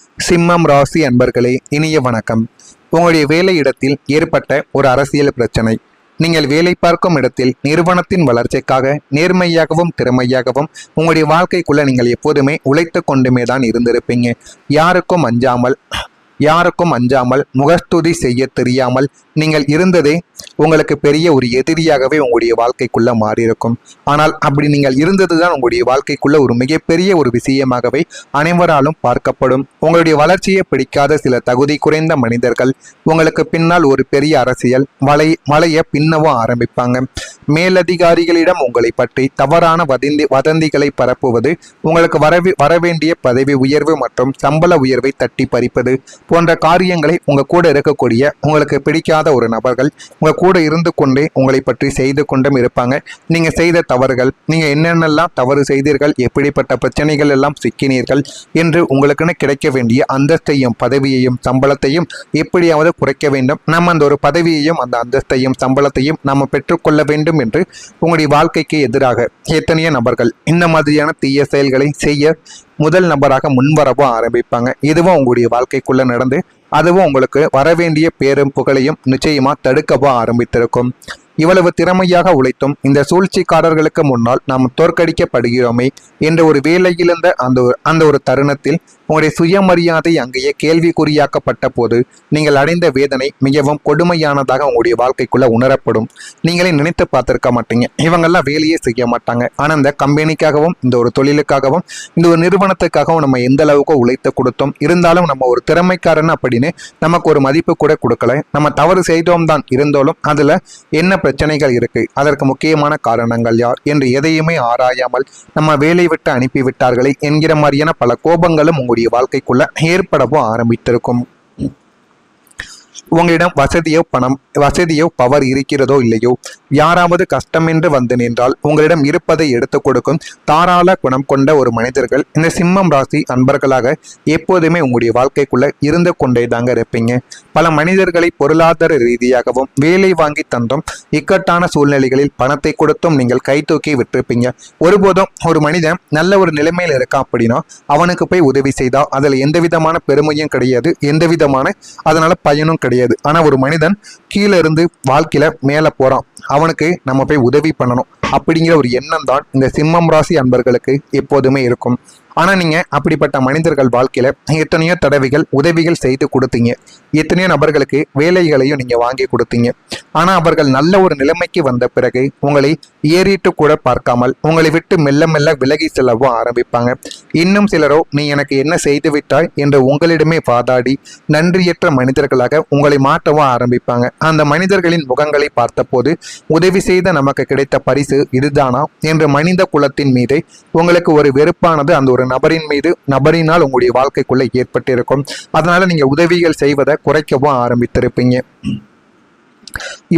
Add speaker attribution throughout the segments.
Speaker 1: சிம்மம் ராசி அன்பர்களே, இனிய வணக்கம். உங்களுடைய வேலை இடத்தில் ஏற்பட்ட ஒரு அரசியல் பிரச்சனை. நீங்கள் வேலை பார்க்கும் இடத்தில் நிறுவனத்தின் வளர்ச்சிக்காக நேர்மையாகவும் திறமையாகவும் உங்களுடைய வாழ்க்கைக்குள்ள நீங்கள் எப்போதுமே உழைத்து கொண்டுமே தான் இருந்திருப்பீங்க. யாருக்கும் அஞ்சாமல் முகஸ்துதி செய்ய தெரியாமல் நீங்கள் இருந்ததே உங்களுக்கு பெரிய ஒரு எதிரியாகவே உங்களுடைய வாழ்க்கைக்குள்ள மாறியிருக்கும். ஆனால் அப்படி நீங்கள் இருந்தது தான் உங்களுடைய வாழ்க்கைக்குள்ள ஒரு மிகப்பெரிய ஒரு விஷயமாகவே அனைவராலும் பார்க்கப்படும். உங்களுடைய வளர்ச்சியை பிடிக்காத சில தகுதி குறைந்த மனிதர்கள் உங்களுக்கு பின்னால் ஒரு பெரிய அரசியல் வலைய பின்னவும் ஆரம்பிப்பாங்க. மேலதிகாரிகளிடம் உங்களை பற்றி தவறான வதந்திகளை பரப்புவது, உங்களுக்கு வரவேண்டிய பதவி உயர்வு மற்றும் சம்பள உயர்வை தட்டி பறிப்பது போன்ற காரியங்களை உங்க கூட இருக்கக்கூடிய உங்களுக்கு பிடிக்காத ஒரு நபர்கள் உங்க கூட இருந்து கொண்டே உங்களை பற்றி செய்து கொண்டும் இருப்பாங்க. நீங்க செய்த தவறுகள், நீங்க என்னென்னலாம் தவறு செய்தீர்கள், எப்படிப்பட்ட பிரச்சனைகள் எல்லாம் சிக்கினீர்கள் என்று உங்களுக்குன்னு கிடைக்க வேண்டிய அந்தஸ்தையும் பதவியையும் சம்பளத்தையும் எப்படியாவது குறைக்க வேண்டும். நம்ம அந்த ஒரு பதவியையும் அந்த அந்தஸ்தையும் சம்பளத்தையும் நம்ம பெற்றுக்கொள்ள வேண்டும் என்று உங்களுடைய வாழ்க்கைக்கு எதிராக எத்தனையோ நபர்கள் இந்த மாதிரியான தீய செயல்களை செய்ய முதல் நபராக முன்வரவும் ஆரம்பிப்பாங்க. இதுவும் உங்களுடைய வாழ்க்கைக்குள்ள நடந்து அதுவும் உங்களுக்கு வரவேண்டிய பேரும் புகழையும் நிச்சயமா தடுக்கவும் ஆரம்பித்திருக்கும். இவ்வளவு திறமையாக உழைத்தும் இந்த சூழ்ச்சிக்காரர்களுக்கு முன்னால் நாம் தோற்கடிக்கப்படுகிறோமே என்ற ஒரு வேலையிலிருந்த அந்த ஒரு தருணத்தில் உங்களுடைய சுயமரியாதை அங்கேயே கேள்விக்குறியாக்கப்பட்ட போது நீங்கள் அடைந்த வேதனை மிகவும் கொடுமையானதாக உங்களுடைய வாழ்க்கைக்குள்ள உணரப்படும். நீங்களே நினைத்து பார்த்திருக்க மாட்டீங்க. இவங்கெல்லாம் வேலையே செய்ய மாட்டாங்க, ஆனால் இந்த கம்பெனிக்காகவும் இந்த ஒரு தொழிலுக்காகவும் இந்த ஒரு நிறுவனத்துக்காகவும் நம்ம எந்த அளவுக்கு உழைத்து கொடுத்தோம், இருந்தாலும் நம்ம ஒரு திறமைக்காரன் அப்படின்னு நமக்கு ஒரு மதிப்பு கூட கொடுக்கல. நம்ம தவறு செய்தோம் தான், இருந்தாலும் அதுல என்ன பிரச்சனைகள் இருக்கு, அதற்கு முக்கியமான காரணங்கள் யார் என்று எதையுமே ஆராயாமல் நம்ம வேலை விட்டு அனுப்பிவிட்டார்களே என்கிற மாதிரியான பல கோபங்களும் உங்களுடைய வாழ்க்கைக்குள்ள ஏற்படவும் ஆரம்பித்திருக்கும். உங்களிடம் வசதியோ பவர் இருக்கிறதோ இல்லையோ, யாராவது கஷ்டம் என்று வந்து நின்றால் உங்களிடம் இருப்பதை எடுத்துக் கொடுக்கும் தாராள குணம் கொண்ட ஒரு மனிதர்கள் இந்த சிம்மம் ராசி அன்பர்களாக எப்போதுமே உங்களுடைய வாழ்க்கைக்குள்ள இருந்து கொண்டே தாங்க இருப்பீங்க. பல மனிதர்களை பொருளாதார ரீதியாகவும் வேலை வாங்கி தந்தும் இக்கட்டான சூழ்நிலைகளில் பணத்தை கொடுத்தும் நீங்கள் கை தூக்கி விட்டிருப்பீங்க. ஒருபோதும் ஒரு மனிதன் நல்ல ஒரு நிலைமையில் இருக்கான் அப்படின்னா அவனுக்கு போய் உதவி செய்தா அதில் எந்த விதமான பெருமையும் கிடையாது, எந்த விதமான அதனால பயனும் கிடையாது. ஆனா ஒரு மனிதன் கீழே இருந்து வாழ்க்கையில மேல போறான், அவனுக்கு நம்ம போய் உதவி பண்ணணும் அப்படிங்கிற ஒரு எண்ணம் தான் இந்த சிம்மம் ராசி அன்பர்களுக்கு எப்போதுமே இருக்கும். ஆனா நீங்க அப்படிப்பட்ட மனிதர்கள் வாழ்க்கையில எத்தனையோ தடவைகள் உதவிகள் செய்து கொடுத்தீங்க, எத்தனையோ நபர்களுக்கு வேலைகளையும் நீங்க வாங்கி கொடுத்தீங்க. ஆனா அவர்கள் நல்ல ஒரு நிலைமைக்கு வந்த பிறகு உங்களை ஏறிட்டு கூட பார்க்காமல் உங்களை விட்டு மெல்ல மெல்ல விலகி செல்லவும் ஆரம்பிப்பாங்க. இன்னும் சிலரோ நீ எனக்கு என்ன செய்து விட்டாய் என்று உங்களிடமே வாதாடி நன்றியற்ற மனிதர்களாக உங்களை மாற்றவும் ஆரம்பிப்பாங்க. அந்த மனிதர்களின் முகங்களை பார்த்தபோது உதவி செய்த நமக்கு கிடைத்த பரிசு இதுதானா என்று மனித குலத்தின் மீது உங்களுக்கு ஒரு வெறுப்பானது அந்த ஒரு நபரினால் உங்களுடைய வாழ்க்கைக்குள்ள ஏற்பட்டிருக்கும். அதனால நீங்க உதவிகள் செய்வதை குறைக்கவும் ஆரம்பித்திருப்பீங்க.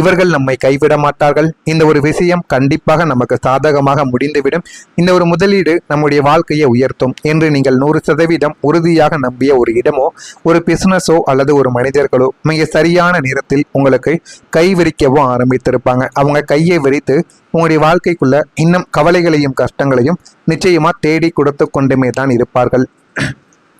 Speaker 1: இவர்கள் நம்மை கைவிட மாட்டார்கள், இந்த ஒரு விஷயம் கண்டிப்பாக நமக்கு சாதகமாக முடிந்துவிடும், இந்த ஒரு முதலீடு நம்முடைய வாழ்க்கையை உயர்த்தும் என்று நீங்கள் 100% உறுதியாக நம்பிய ஒரு இடமோ ஒரு பிசினஸோ அல்லது ஒரு மனிதர்களோ மிக சரியான நேரத்தில் உங்களுக்கு கை விரிக்கவும் ஆரம்பித்திருப்பாங்க. அவங்க கையை விரித்து உங்களுடைய வாழ்க்கைக்குள்ள இன்னும் கவலைகளையும் கஷ்டங்களையும் நிச்சயமா தேடி கொடுத்து கொண்டுமே தான் இருப்பார்கள்.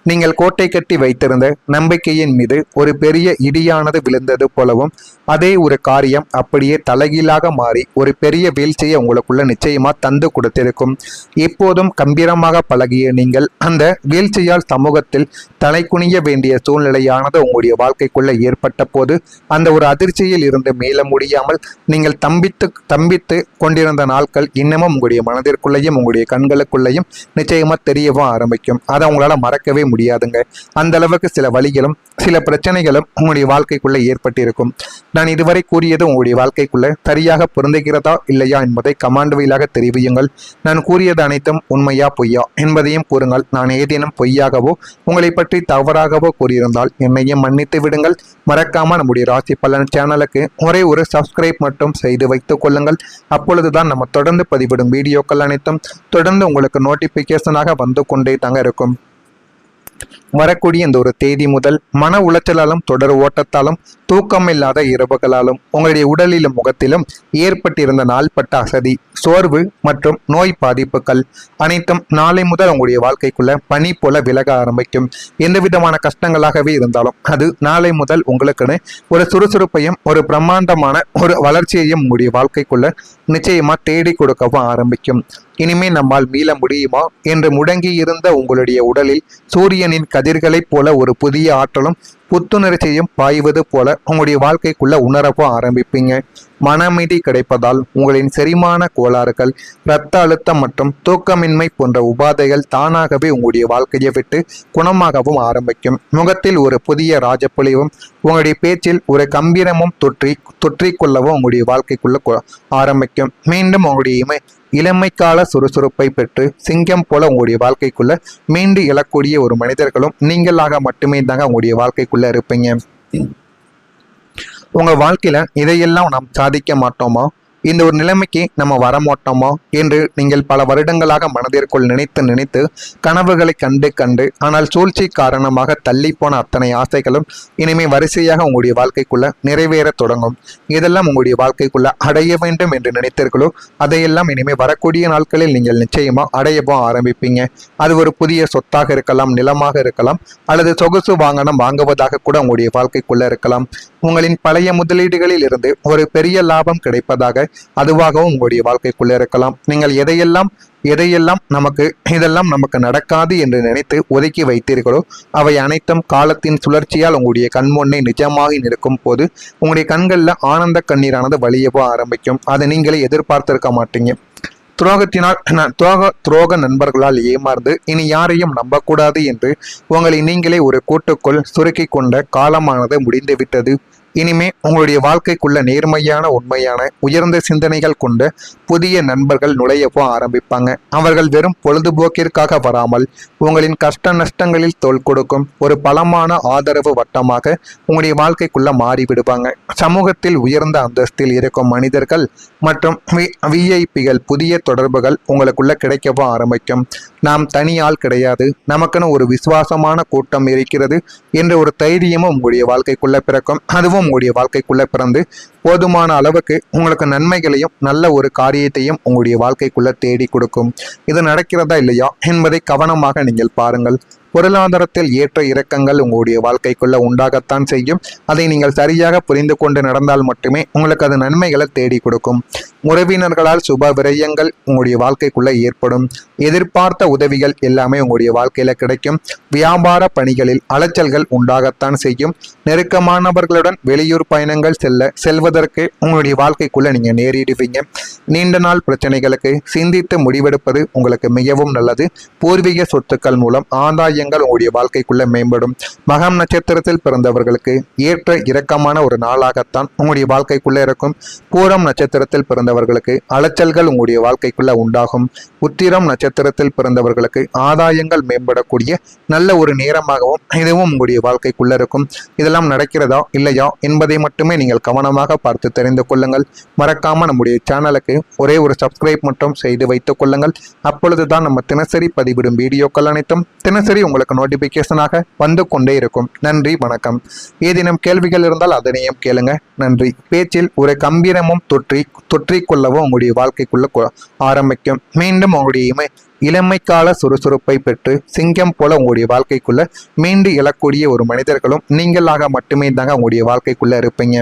Speaker 1: நீங்கள் கோட்டை கட்டி வைத்திருந்த நம்பிக்கையின் மீது ஒரு பெரிய இடியானது விழுந்தது போலவும் அதே ஒரு காரியம் அப்படியே தலைகீழாக மாறி ஒரு பெரிய வீழ்ச்சியை உங்களுக்குள்ள நிச்சயமா தந்து கொடுத்திருக்கும். எப்போதும் கம்பீரமாக பழகிய நீங்கள் அந்த வீழ்ச்சியால் சமூகத்தில் தலை குனிய வேண்டிய சூழ்நிலையானது உங்களுடைய வாழ்க்கைக்குள்ள ஏற்பட்ட போது அந்த ஒரு அதிர்ச்சியில் இருந்து மீள முடியாமல் நீங்கள் தம்பித்து கொண்டிருந்த நாட்கள் இன்னமும் உங்களுடைய மனதிற்குள்ளேயும் உங்களுடைய கண்களுக்குள்ளேயும் நிச்சயமா தெரியவும் ஆரம்பிக்கும். அதை உங்களால மறக்கவே முடியாதுங்க. அந்த அளவுக்கு சில வழிகளும் சில பிரச்சனைகளும் உங்களுடைய வாழ்க்கைக்குள்ள ஏற்பட்டிருக்கும். நான் இதுவரை கூறியது உங்களுடைய வாழ்க்கைக்குள்ள சரியாக பொருந்துகிறதா இல்லையா என்பதை கமாண்ட் வாயிலாக தெரிவியுங்கள். நான் கூறியது அனைத்தும் உண்மையா பொய்யா என்பதையும் கூறுங்கள். நான் ஏதேனும் பொய்யாகவோ உங்களை பற்றி தவறாகவோ கூறியிருந்தால் என்னையும் மன்னித்து விடுங்கள். மறக்காம நம்முடைய ராசி பலன் சேனலுக்கு ஒரே ஒரு சப்ஸ்கிரைப் மட்டும் செய்து வைத்துக் கொள்ளுங்கள். அப்பொழுதுதான் நம்ம தொடர்ந்து பதிவிடும் வீடியோக்கள் அனைத்தும் தொடர்ந்து உங்களுக்கு நோட்டிபிகேஷனாக வந்து கொண்டே தாங்க இருக்கும். வரக்கூடிய இந்த ஒரு தேதி முதல் மன உளைச்சலாலும் தொடர் ஓட்டத்தாலும் தூக்கமில்லாத இரவுகளாலும் உங்களுடைய உடலிலும் முகத்திலும் ஏற்பட்டிருந்த நாள்பட்ட அசதி, சோர்வு மற்றும் நோய் பாதிப்புகள் அனைத்தும் நாளை முதல் உங்களுடைய வாழ்க்கைக்குள்ள பனி போல விலக ஆரம்பிக்கும். எந்த விதமான கஷ்டங்களாகவே இருந்தாலும் அது நாளை முதல் உங்களுக்குன்னு ஒரு சுறுசுறுப்பையும் ஒரு பிரம்மாண்டமான ஒரு வளர்ச்சியையும் உங்களுடைய வாழ்க்கைக்குள்ள நிச்சயமா தேடி கொடுக்கவும் ஆரம்பிக்கும். இனிமே நம்மால் மீள முடியுமா என்று முடங்கி இருந்த உங்களுடைய உடலில் சூரியனின் கதிர்களைப் போல ஒரு புதிய ஆற்றலும் புத்துணர்ச்சியும் பாய்வது போல உங்களுடைய வாழ்க்கைக்குள்ள உணரவும் ஆரம்பிப்பீங்க. மன அமைதி கிடைப்பதால் உங்களின் செரிமான கோளாறுகள், இரத்த அழுத்தம் மற்றும் தூக்கமின்மை போன்ற உபாதைகள் தானாகவே உங்களுடைய வாழ்க்கையை விட்டு குணமாகவும் ஆரம்பிக்கும். முகத்தில் ஒரு புதிய ராஜப்பொலிவும் உங்களுடைய பேச்சில் ஒரு கம்பீரமும் தொற்றிக்கொள்ளவும் உங்களுடைய வாழ்க்கைக்குள்ள ஆரம்பிக்கும். மீண்டும் உங்களுடைய இளமைக்கால சுறுசுறுப்பை பெற்று சிங்கம் போல உங்களுடைய வாழ்க்கைக்குள்ள மீண்டு எழக்கூடிய ஒரு மனிதர்களும் நீங்களாக மட்டுமே தாங்க உங்களுடைய வாழ்க்கைக்குள்ள இருப்பீங்க. உங்க வாழ்க்கையில இதையெல்லாம் நாம் சாதிக்க மாட்டோமா, இந்த ஒரு நிலைமைக்கு நம்ம வரமாட்டோமா என்று நீங்கள் பல வருடங்களாக மனதிற்குள் நினைத்து கனவுகளை கண்டு ஆனால் சூழ்ச்சி காரணமாக தள்ளி போன அத்தனை ஆசைகளும் இனிமே வரிசையாக உங்களுடைய வாழ்க்கைக்குள்ள நிறைவேற தொடங்கும். இதெல்லாம் உங்களுடைய வாழ்க்கைக்குள்ள அடைய வேண்டும் என்று நினைத்தீர்களோ அதையெல்லாம் இனிமே வரக்கூடிய நாட்களில் நீங்கள் நிச்சயமா அடையவும் ஆரம்பிப்பீங்க. அது ஒரு புதிய சொத்தாக இருக்கலாம், நிலமாக இருக்கலாம், அல்லது சொகுசு வாகனம் வாங்குவதாக கூட உங்களுடைய வாழ்க்கைக்குள்ள இருக்கலாம். உங்களின் பழைய முதலீடுகளில் இருந்து ஒரு பெரிய லாபம் கிடைப்பதாக அதுவாகவும் உங்களுடைய வாழ்க்கைக்குள்ள இருக்கலாம். நீங்கள் எதையெல்லாம் இதெல்லாம் நமக்கு நடக்காது என்று நினைத்து ஒதுக்கி வைத்தீர்களோ அவை அனைத்தும் காலத்தின் சுழற்சியால் உங்களுடைய கண்முன்னே நிஜமாகி நிற்கும் போது உங்களுடைய கண்களில் ஆனந்த கண்ணீரானது வழியவோ ஆரம்பிக்கும். அதை நீங்களே எதிர்பார்த்திருக்க மாட்டீங்க. துரோக நண்பர்களால் ஏமாந்து இனி யாரையும் நம்பக்கூடாது என்று உங்களை நீங்களே ஒரு கூட்டுக்குள் சுருக்கி கொண்ட காலமானது முடிந்துவிட்டது. இனிமே உங்களுடைய வாழ்க்கைக்குள்ள நேர்மையான, உண்மையான, உயர்ந்த சிந்தனைகள் கொண்ட புதிய நண்பர்கள் நுழையவும் ஆரம்பிப்பாங்க. அவர்கள் வெறும் பொழுதுபோக்கிற்காக வராமல் உங்களின் கஷ்ட நஷ்டங்களில் தோள் கொடுக்கும் ஒரு பலமான ஆதரவு வட்டமாக உங்களுடைய வாழ்க்கைக்குள்ள மாறிவிடுவாங்க. சமூகத்தில் உயர்ந்த அந்தஸ்தில் இருக்கும் மனிதர்கள் மற்றும் விஐபிகள் புதிய தொடர்புகள் உங்களுக்குள்ள கிடைக்கவும் ஆரம்பிக்கும். நாம் தனியால் கிடையாது, நமக்குன்னு ஒரு விசுவாசமான கூட்டம் இருக்கிறது என்ற ஒரு தைரியமும் உங்களுடைய வாழ்க்கைக்குள்ள பிறக்கும். அதுவும் உங்களுடைய வாழ்க்கைக்குள்ள பிறந்து போதுமான அளவுக்கு உங்களுக்கு நன்மைகளையும் நல்ல ஒரு காரியத்தையும் உங்களுடைய வாழ்க்கைக்குள்ள தேடி கொடுக்கும். இது நடக்கிறதா இல்லையா என்பதை கவனமாக நீங்கள் பாருங்கள். பொருளாதாரத்தில் ஏற்ற இறக்கங்கள் உங்களுடைய வாழ்க்கைக்குள்ள உண்டாகத்தான் செய்யும். அதை நீங்கள் சரியாக புரிந்து கொண்டு நடந்தால் மட்டுமே உங்களுக்கு அது நன்மைகளை தேடி கொடுக்கும். உறவினர்களால் சுப விரயங்கள் உங்களுடைய வாழ்க்கைக்குள்ள ஏற்படும். எதிர்பார்த்த உதவிகள் எல்லாமே உங்களுடைய வாழ்க்கையில கிடைக்கும். வியாபார பணிகளில் அலைச்சல்கள் உண்டாகத்தான் செய்யும். நெருக்கமானவர்களுடன் வெளியூர் பயணங்கள் செல்வதற்கு உங்களுடைய வாழ்க்கைக்குள்ள நீங்க நேரிடுவீங்க. நீண்ட நாள் பிரச்சனைகளுக்கு சிந்தித்து முடிவெடுப்பது உங்களுக்கு மிகவும் நல்லது. பூர்வீக சொத்துக்கள் மூலம் ஆதாயங்கள் உங்களுடைய வாழ்க்கைக்குள்ள மேம்படும். மகம் நட்சத்திரத்தில் பிறந்தவர்களுக்கு ஏற்ற இரக்கமான ஒரு நாளாகத்தான் உங்களுடைய வாழ்க்கைக்குள்ள இருக்கும். பூரம் நட்சத்திரத்தில் பிறந்தவர்களுக்கு அலைச்சல்கள் உங்களுடைய வாழ்க்கைக்குள்ள உண்டாகும். உத்திரம் நட்சத்திரத்தில் பிறந்தவர்களுக்கு ஆதாயங்கள் மேம்படக்கூடிய நல்ல ஒரு நேரமாகவும் இதுவும் உங்களுடைய வாழ்க்கைக்குள்ள இருக்கும். இதெல்லாம் நடக்கிறதா இல்லையா என்பதை மட்டுமே நீங்கள் கவனமாக பார்த்து தெரிந்து கொள்ளுங்கள். மறக்காம நம்முடைய சேனலுக்கு ஒரே ஒரு சப்ஸ்கிரைப் மட்டும் செய்து வைத்துக் கொள்ளுங்கள். அப்பொழுதுதான் நம்ம தினசரி பதிவிடும் வீடியோக்கள் அனைத்தும் தினசரி உங்களுக்கு நோட்டிபிகேஷனாக வந்து கொண்டே இருக்கும். நன்றி, வணக்கம். ஏதேனும் கேள்விகள் இருந்தால் அதனையும் கேளுங்க. நன்றி. பேச்சில் ஒரு கம்பீரமும் தொற்றிக்கொள்ளவும் உங்களுடைய வாழ்க்கைக்குள்ள ஆரம்பிக்கும். மீண்டும் உங்களுடைய இளமைக்கால சுறுசுறுப்பை பெற்று சிங்கம் போல உங்களுடைய வாழ்க்கைக்குள்ள மீண்டு எழக்கூடிய ஒரு மனிதர்களும் நீங்களாக மட்டுமே தாங்க உங்களுடைய வாழ்க்கைக்குள்ள இருப்பீங்க.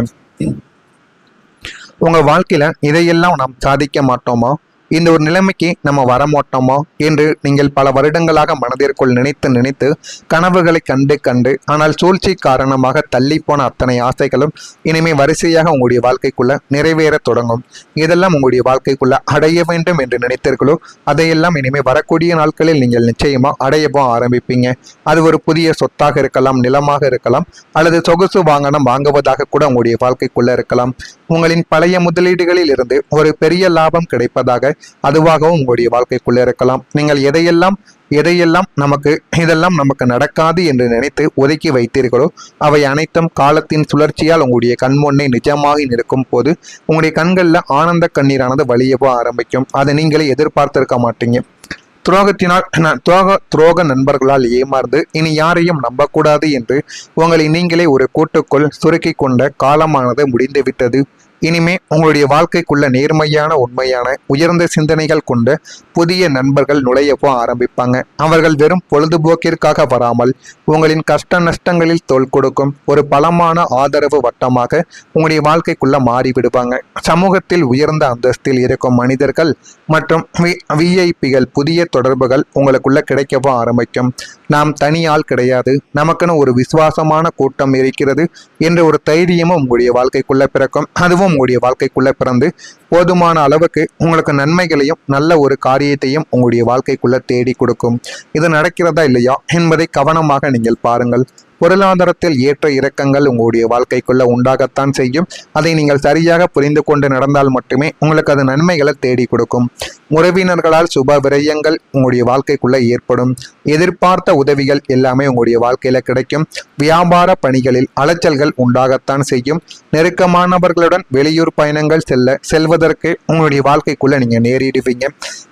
Speaker 1: உங்க வாழ்க்கையில இதையெல்லாம் நாம் சாதிக்க மாட்டோமா, இந்த ஒரு நிலைமைக்கு நம்ம வரமாட்டோமா என்று நீங்கள் பல வருடங்களாக மனதிற்குள் நினைத்து கனவுகளை கண்டு ஆனால் சூழ்ச்சி காரணமாக தள்ளி போன அத்தனை ஆசைகளும் இனிமே வரிசையாக உங்களுடைய வாழ்க்கைக்குள்ள நிறைவேற தொடங்கும். இதெல்லாம் உங்களுடைய வாழ்க்கைக்குள்ள அடைய வேண்டும் என்று நினைத்தீர்களோ அதையெல்லாம் இனிமே வரக்கூடிய நாட்களில் நீங்கள் நிச்சயமா அடையவும் ஆரம்பிப்பீங்க. அது ஒரு புதிய சொத்தாக இருக்கலாம், நிலமாக இருக்கலாம், அல்லது சொகுசு வாகனம் வாங்குவதாக கூட உங்களுடைய வாழ்க்கைக்குள்ள இருக்கலாம். உங்களின் பழைய முதலீடுகளில் இருந்து ஒரு பெரிய லாபம் கிடைப்பதாக அதுவாகவும் உங்களுடைய வாழ்க்கைக்குள்ள இருக்கலாம். நீங்கள் இதெல்லாம் நமக்கு நடக்காது என்று நினைத்து ஒதுக்கி வைத்தீர்களோ அவை அனைத்தும் காலத்தின் சுழற்சியால் உங்களுடைய கண்முன்னே நிஜமாகி நிற்கும் போது உங்களுடைய கண்களில் ஆனந்த கண்ணீரானது வழியவோ ஆரம்பிக்கும். அதை நீங்களே எதிர்பார்த்திருக்க மாட்டீங்க. துரோக நண்பர்களால் ஏமாந்து இனி யாரையும் நம்பக்கூடாது என்று உங்களை நீங்களே ஒரு கூட்டுக்குள் சுருக்கிக் கொண்ட காலமானது முடிந்துவிட்டது. இனிமே உங்களுடைய வாழ்க்கைக்குள்ள நேர்மையான, உண்மையான, உயர்ந்த சிந்தனைகள் கொண்ட புதிய நண்பர்கள் நுழையப்போ ஆரம்பிப்பாங்க. அவர்கள் வெறும் பொழுதுபோக்கிற்காக வராமல் உங்களின் கஷ்ட நஷ்டங்களில் தோள் கொடுக்கும் ஒரு பலமான ஆதரவு வட்டமாக உங்களுடைய வாழ்க்கைக்குள்ள மாறிவிடுவாங்க. சமூகத்தில் உயர்ந்த அந்தஸ்தில் இருக்கும் மனிதர்கள் மற்றும் விஐபிகள் புதிய தொடர்புகள் உங்களுக்குள்ள கிடைக்கவோ ஆரம்பிக்கும். நாம் தனியால் கிடையாது, நமக்குன்னு ஒரு விசுவாசமான கூட்டம் இருக்கிறது என்ற ஒரு தைரியமும் உங்களுடைய வாழ்க்கைக்குள்ள பிறக்கும். அதுவும் உங்களுடைய வாழ்க்கைக்குள்ள பிறந்து போதுமான அளவுக்கு உங்களுக்கு நன்மைகளையும் நல்ல ஒரு காரியத்தையும் உங்களுடைய வாழ்க்கைக்குள்ள தேடி கொடுக்கும். இது நடக்கிறதா இல்லையா என்பதை கவனமாக நீங்கள் பாருங்கள். பொருளாதாரத்தில் ஏற்ற இறக்கங்கள் உங்களுடைய வாழ்க்கைக்குள்ள உண்டாகத்தான் செய்யும். அதை நீங்கள் சரியாக புரிந்து கொண்டு நடந்தால் மட்டுமே உங்களுக்கு அது நன்மைகளை தேடி கொடுக்கும். உறவினர்களால் சுப விரயங்கள் உங்களுடைய வாழ்க்கைக்குள்ள ஏற்படும். எதிர்பார்த்த உதவிகள் எல்லாமே உங்களுடைய வாழ்க்கையில கிடைக்கும். வியாபார பணிகளில் அலைச்சல்கள் உண்டாகத்தான் செய்யும். நெருக்கமானவர்களுடன் வெளியூர் பயணங்கள் செல்வதற்கு உங்களுடைய வாழ்க்கைக்குள்ள நீங்க நேரிடுவீங்க.